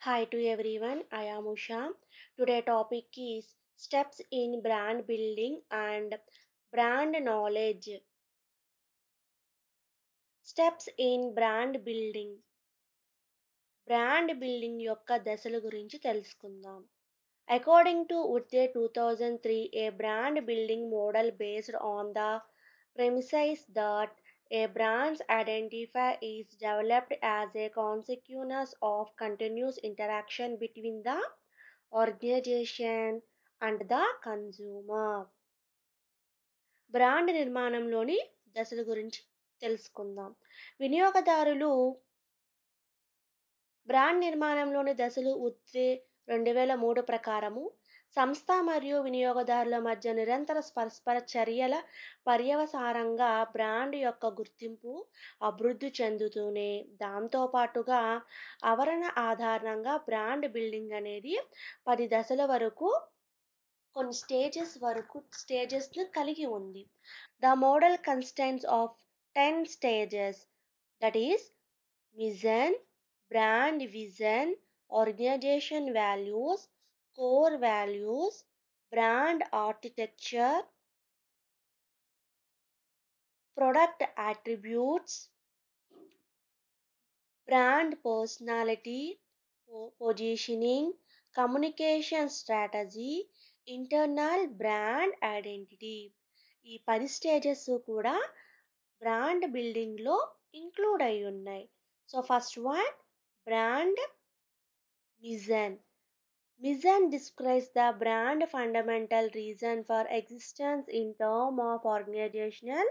Hi to everyone, I am Usha. Today topic is steps in brand building and brand knowledge. Steps in brand building. Brand building యొక్క దశల గురించి తెలుసుకుందాం. According to Utte 2003, a brand building model based on the premise that a brand's identity is developed as a consequence of continuous interaction between the organization and the consumer. Brand నిర్మాణంలోని దశల గురించి తెలుసుకుందాం. వినియోగదారులు brand నిర్మాణంలోని దశలు ఉత్తే 2003 ప్రకారము సంస్థ మరియు వినియోగదారుల మధ్య నిరంతర పరస్పర చర్యల పర్యవసానంగా బ్రాండ్ యొక్క గుర్తింపు అభివృద్ధి చెందుతూనే దాంతోపాటుగా ఆవరణ ఆధారంగా బ్రాండ్ బిల్డింగ్ అనేది 10 దశల వరకు కొన్ని స్టేజెస్ను కలిగి ఉంది. The model constants of 10 stages, that is vision, brand vision, organization values, core values, brand architecture, product attributes, brand personality, positioning, communication strategy, internal brand identity. ఈ 10 స్టేజెస్ కూడా బ్రాండ్ బిల్డింగ్లో ఇంక్లూడ్ అయి ఉన్నాయి. So first one, brand vision. Vision describes the brand fundamental reason for existence in terms of organizational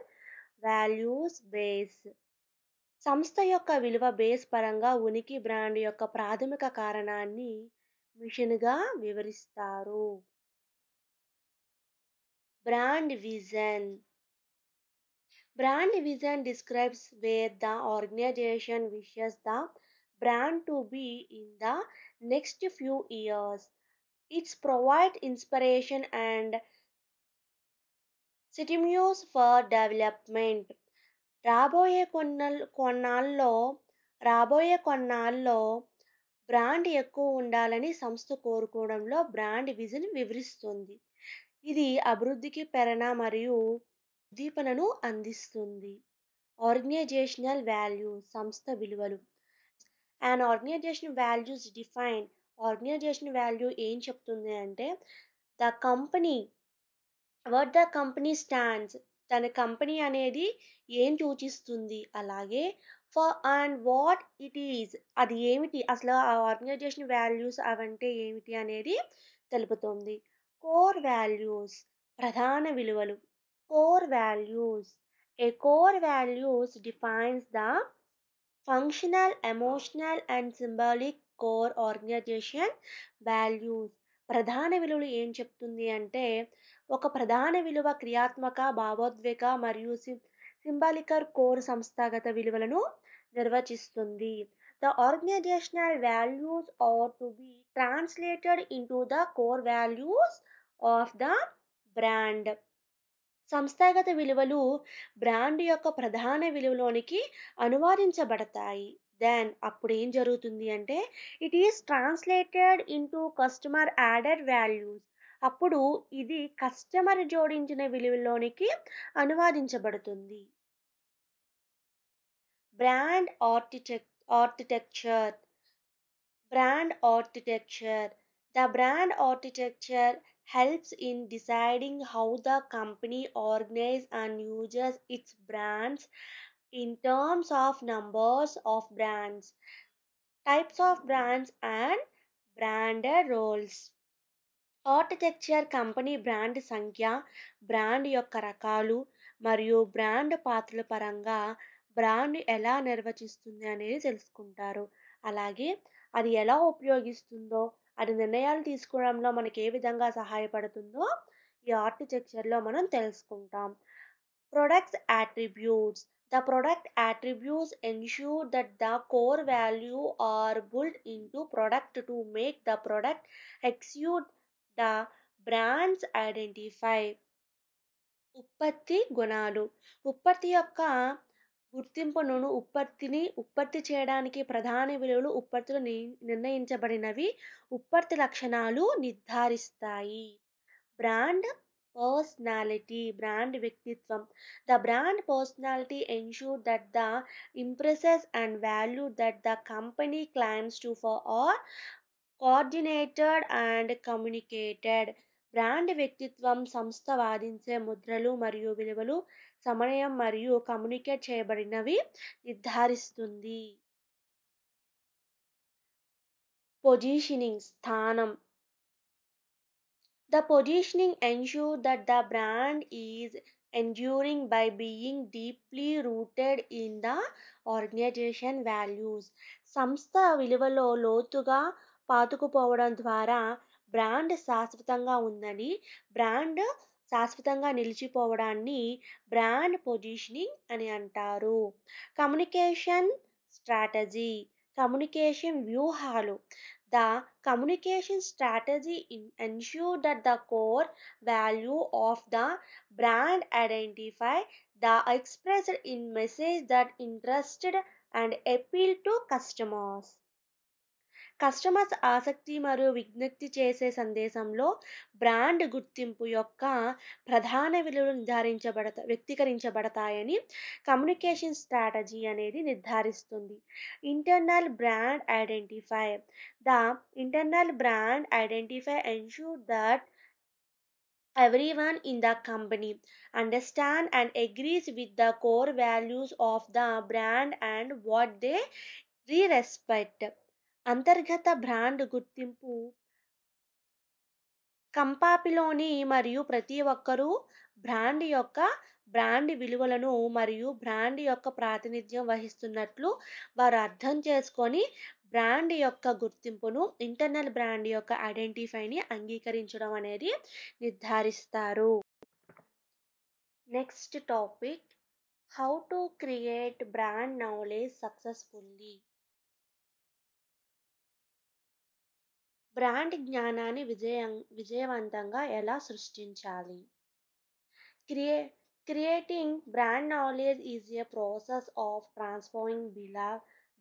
values base. సంస్థ యొక్క విలువ base పరంగా ఉనికి బ్రాండ్ యొక్క ప్రాథమిక కారణాన్ని మిషన్గా వివరిస్తారు. Brand vision. Brand vision describes where the organization wishes the brand to be in the next few years. It provides inspiration and stimulus for development. రాబోయే కొన్నాళ్ళలో రాబోయే కొన్నాళ్ళలో బ్రాండ్ ఎక్కువ ఉండాలని సంస్థ కోరుకోవడంలో బ్రాండ్ విజన్ వివరిస్తుంది. ఇది అభివృద్ధికి ప్రేరణ మరియు ఉద్దీపనను అందిస్తుంది. ఆర్గనైజేషనల్ వాల్యూ, సంస్థ విలువలు. And organization values define. Organization value ఏం చెప్తుంది అంటే the company, what the company stands, తన కంపెనీ అనేది ఏం సూచిస్తుంది, అలాగే for and what it is, అది ఏమిటి, అసలు ఆ ఆర్గనైజేషన్ వాల్యూస్ అవంటే ఏమిటి అనేది తెలుపుతుంది. కోర్ వాల్యూస్, ప్రధాన విలువలు. Core values, a core values defines the functional, emotional and symbolic core organization values. ప్రధాన విలువలు ఏం చెప్తుంది అంటే ఒక ప్రధాన విలువ క్రియాత్మక, భావోద్వేగ మరియు సింబాలికర్ కోర్ సంస్థాగత విలువలను నిర్వచిస్తుంది. The organizational values are to be translated into the core values of the brand. సంస్థాగత విలువలు బ్రాండ్ యొక్క ప్రధాన విలువలోనికి అనువాదించబడతాయి. దెన్ అప్పుడు ఏం జరుగుతుంది అంటే it is translated into customer added values. అప్పుడు ఇది కస్టమర్ జోడించిన విలువలోనికి అనువాదించబడుతుంది. Brand architecture. Brand architecture. The brand architecture helps in deciding how the company organizes and uses its brands in terms of numbers of brands, types of brands, and branded roles. Architecture company brand సంఖ్య, brand యొక్క రకాలు మరియు brand పాత్రల పరంగా brand ఎలా నిర్వచిస్తుంది అనేది తెలుసుకుంటారు. అలాగే అది ఎలా ఉపయోగిస్తుందో, అది నిర్ణయాలు తీసుకోవడంలో మనకి ఏ విధంగా సహాయపడుతుందో ఈ ఆర్కిటెక్చర్లో మనం తెలుసుకుంటాం. Products attributes. The product attributes ensure that the core value are built into product to make the product exude the brand's identify. ఉత్పత్తి గుణాలు. ఉత్పత్తి యొక్క గుర్తింపును ఉత్పత్తి చేయడానికి ప్రధాన విలువలు ఉత్పత్తులు నిర్ణయించబడినవి ఉత్పత్తి లక్షణాలు నిర్ధారిస్తాయి. బ్రాండ్ పర్సనాలిటీ బ్రాండ్ వ్యక్తిత్వం the brand personality ensure that the impresses and value that the company claims to for are coordinated and communicated. Brand వ్యక్తిత్వం సంస్థ వాదించే ముద్రలు మరియు విలువలు సమన్వయం మరియు కమ్యూనికేట్ చేయబడినవి నిర్ధారిస్తుంది. పొజిషనింగ్ స్థానం The positioning ensures that the brand is enduring by being deeply rooted in the organization values. సంస్థ విలువలో లోతుగా పాతుకుపోవడం ద్వారా బ్రాండ్ శాశ్వతంగా ఉందని, బ్రాండ్ శాశ్వతంగా నిలిచిపోవడాన్ని బ్రాండ్ పొజిషనింగ్ అని అంటారు. కమ్యూనికేషన్ స్ట్రాటజీ కమ్యూనికేషన్ వ్యూహాలు The communication strategy ensure that the core value of the brand identify the expressed in message that interested and appeal to customers. Customers ఆసక్తి మరియు విజ్ఞప్తి చేసే సందేశంలో బ్రాండ్ గుర్తింపు యొక్క ప్రధాన విలువలు వ్యక్తీకరించబడతాయని కమ్యూనికేషన్ స్ట్రాటజీ అనేది నిర్ధారిస్తుంది. Internal brand identify the internal brand identify ensure that everyone in the company understand and agrees with the core values of the brand and what they respect. అంతర్గత బ్రాండ్ గుర్తింపు కంపాపిలోని మరియు ప్రతి ఒక్కరూ బ్రాండ్ విలువలను మరియు brand యొక్క ప్రాతినిధ్యం వహిస్తున్నట్లు వారు అర్థం చేసుకొని బ్రాండ్ యొక్క గుర్తింపును ఇంటర్నల్ బ్రాండ్ యొక్క ఐడెంటిఫైని అంగీకరించడం అనేది నిర్ధారిస్తారు. Next topic how to create brand knowledge successfully. Brand జ్ఞానాన్ని విజయవంతంగా ఎలా సృష్టించాలి? Creating brand knowledge is a process of transforming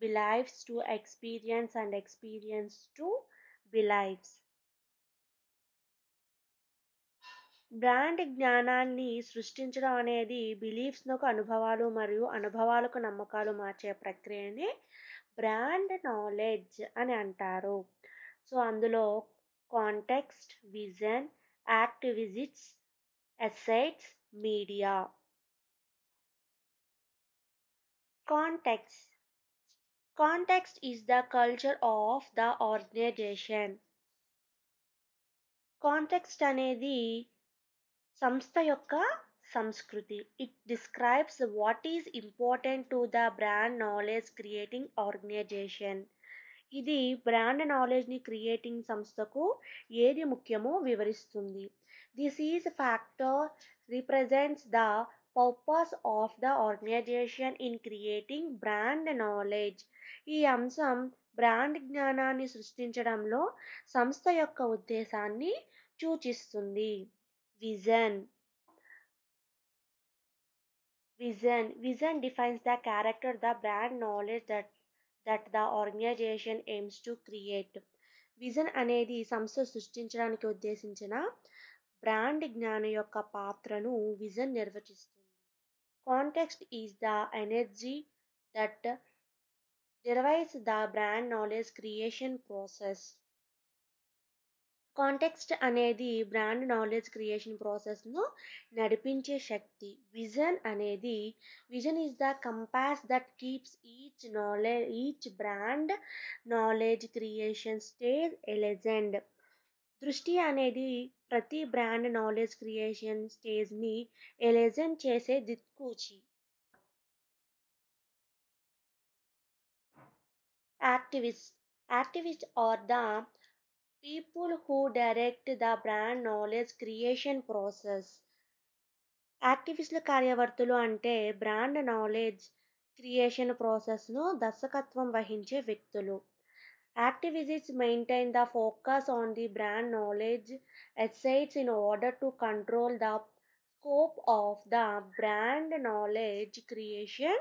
beliefs to experience and experience to beliefs. Brand జ్ఞానాన్ని సృష్టించడం అనేది బిలీఫ్స్నకు అనుభవాలు మరియు అనుభవాలకు నమ్మకాలు మార్చే ప్రక్రియనే బ్రాండ్ నాలెడ్జ్ అని అంటారు. సో అందులో context, vision, activists, assets, media. Context is the culture of the organization. Context అనేది సంస్థ యొక్క సంస్కృతి. It describes what is important to the brand knowledge creating organization. ఇది బ్రాండ్ నాలెడ్జ్ని క్రియేటింగ్ సంస్థకు ఏది ముఖ్యమో వివరిస్తుంది. This is factor represents the purpose of the organization in creating brand knowledge. ఈ అంశం బ్రాండ్ జ్ఞానాన్ని సృష్టించడంలో సంస్థ యొక్క ఉద్దేశాన్ని సూచిస్తుంది. Vision defines the character, the brand knowledge that the organization aims to create. Vision అనేది సంస్థ సృష్టించడానికి ఉద్దేశించిన బ్రాండ్ జ్ఞానం యొక్క పాత్రను విజన్ నిర్వచిస్తుంది. Context is the energy that derives the brand knowledge creation process. Context అనేది బ్రాండ్ నాలెడ్జ్ క్రియేషన్ ప్రాసెస్ను నడిపించే శక్తి. Vision is the compass that keeps each brand knowledge creation stage elegant. దృష్టి అనేది ప్రతి బ్రాండ్ నాలెడ్జ్ క్రియేషన్ స్టేజ్ని elegant చేసే దిక్సూచి. Activists are the people who direct the brand knowledge creation process. యాక్టివిస్టుల కార్యవర్తులు అంటే బ్రాండ్ నాలెడ్జ్ క్రియేషన్ ప్రాసెస్ను దర్శకత్వం వహించే వ్యక్తులు. Activists maintain the focus on the brand knowledge assets in order to control the scope of the brand knowledge creation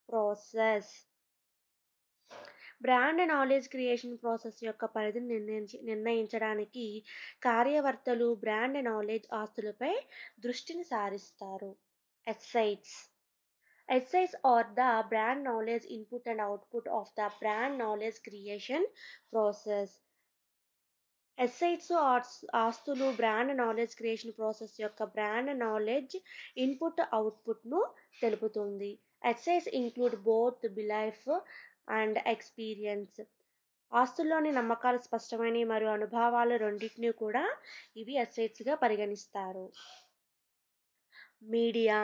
process. Brand knowledge creation process యొక్క పరిధిని నిర్ణయించడానికి కార్యకర్తలు brand knowledge ఆస్తులపై దృష్టిని సారిస్తారు. ఎస్సైట్స్. Essays are the brand knowledge input and output of the brand knowledge creation process. ఎస్సైట్స్ ఆస్తులు brand knowledge creation process యొక్క brand knowledge input అవుట్పుట్ను తెలుపుతుంది. ఎస్సైట్స్ ఇంక్లూడ్ బోత్ బిలైఫ్ అండ్ ఎక్స్పీరియన్స్. ఆస్తుల్లోని నమ్మకాలు స్పష్టమైనవి మరియు అనుభవాలు రెండింటినీ కూడా ఇవి ఎస్సైట్స్గా పరిగణిస్తారు. Media.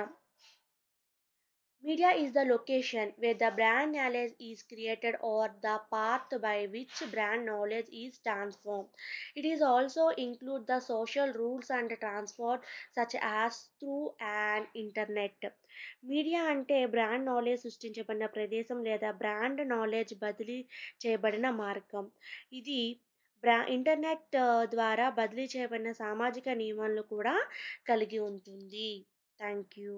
Media is the location where the brand knowledge is created or the path by which brand knowledge is transformed. It is also include the social rules and transport such as through an internet. Media అంటే brand knowledge సృష్టించబడిన ప్రదేశం లేదా brand knowledge బదిలీ చేయబడిన మార్గం. ఇది internet ద్వారా బదిలీ చేయబడిన సామాజిక నియమాలను కూడా కలిగి ఉంటుంది. Thank you.